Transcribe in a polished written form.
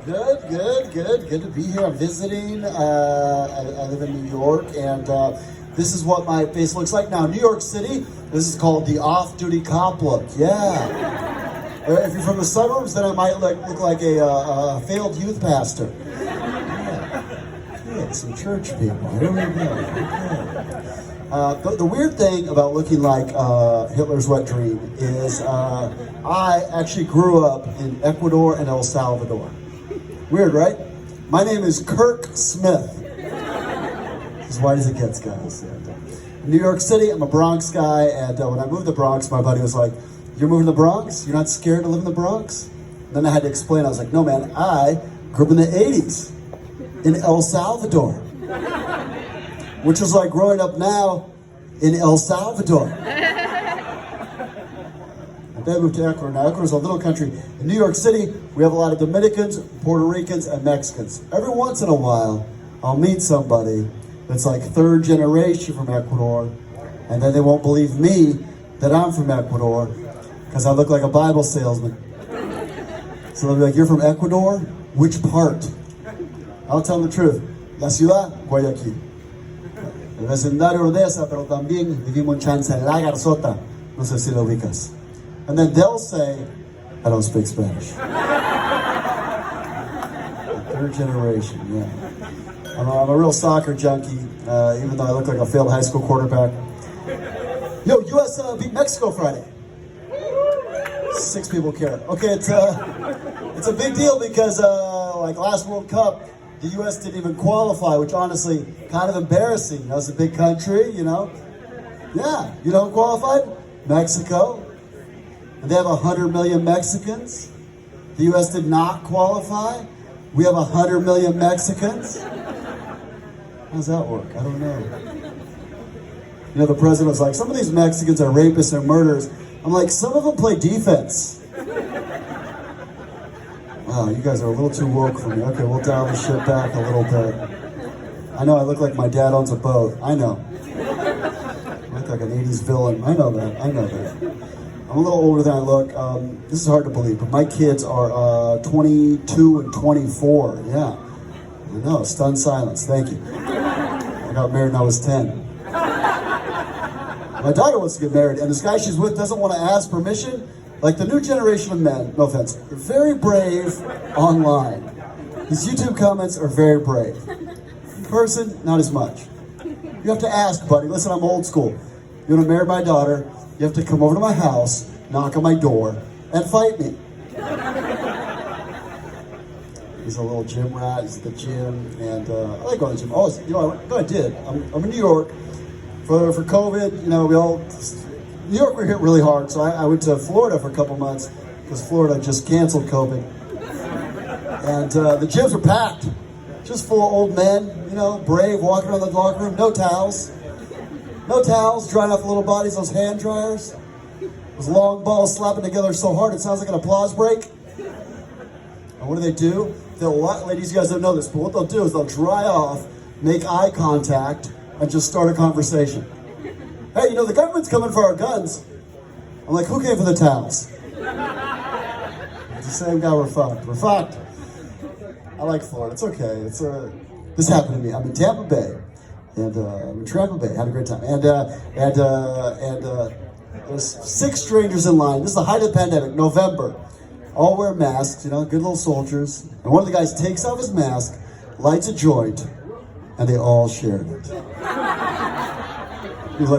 Good to be here. I'm visiting. I live in New York, and this is what my face looks like now. New York City, this is called the off-duty cop look. Yeah. If you're from the suburbs, then I might look like a failed youth pastor. Yeah, some church people. Here we go. The weird thing about looking like Hitler's wet dream is I actually grew up in Ecuador and El Salvador. Weird, right? My name is Kirk Smith. As white as it gets, guys. In New York City, I'm a Bronx guy, and when I moved to the Bronx, my buddy was like, "You're moving to the Bronx? You're not scared to live in the Bronx?" Then I had to explain. I was like, "No, man, I grew up in the 80s in El Salvador," which is like growing up now in El Salvador. And then I moved to Ecuador. Now, Ecuador is a little country. In New York City, we have a lot of Dominicans, Puerto Ricans, and Mexicans. Every once in a while, I'll meet somebody that's like third generation from Ecuador, and then they won't believe me that I'm from Ecuador because I look like a Bible salesman. So they'll be like, "You're from Ecuador? Which part?" I'll tell them the truth. La ciudad, Guayaquil. El vecindario Odessa, pero también vivimos en Chance, en La Garzota. No sé si lo ubicas. And then they'll say, "I don't speak Spanish." Third generation, yeah. I'm a real soccer junkie, even though I look like a failed high school quarterback. Yo, U.S. beat Mexico Friday. 6 people care. Okay, it's a big deal because like last World Cup, the U.S. didn't even qualify, which honestly, kind of embarrassing. You know, it's a big country, you know. Yeah, you know who qualified? Mexico. And they have 100 million Mexicans. The U.S. did not qualify. We have 100 million Mexicans. How does that work? I don't know. You know, the president was like, "Some of these Mexicans are rapists and murderers." I'm like, "Some of them play defense." Wow, you guys are a little too woke for me. Okay, we'll dial the shit back a little bit. I know I look like my dad owns a boat. I know. I look like an 80s villain. I know that. I'm a little older than I look. This is hard to believe, but my kids are 22 and 24. Yeah. I know, stunned silence. Thank you. I got married when I was 10. My daughter wants to get married, and this guy she's with doesn't want to ask permission. Like the new generation of men, no offense, are very brave online. His YouTube comments are very brave. In person, not as much. You have to ask, buddy. Listen, I'm old school. You want to marry my daughter, you have to come over to my house, knock on my door, and fight me. He's a little gym rat. He's at the gym, and I like going to the gym. Oh, you know, I did. I'm in New York for COVID. You know, New York were hit really hard, so I went to Florida for a couple months because Florida just canceled COVID, and the gyms were packed, just full of old men. You know, brave, walking around the locker room, no towels, drying off the little bodies. Those hand dryers, those long balls slapping together so hard it sounds like an applause break. And what do? Ladies, you guys don't know this, but what they'll do is they'll dry off, make eye contact, and just start a conversation. "Hey, you know, the government's coming for our guns." I'm like, "Who came for the towels?" It's the same guy. We're fucked. I like Florida. It's okay. This happened to me. I'm in Tampa Bay, and I'm in Tampa Bay. Had a great time. And there's 6 strangers in line. This is the height of the pandemic, November. All wear masks, you know, good little soldiers. And one of the guys takes off his mask, lights a joint, and they all shared it. He's like,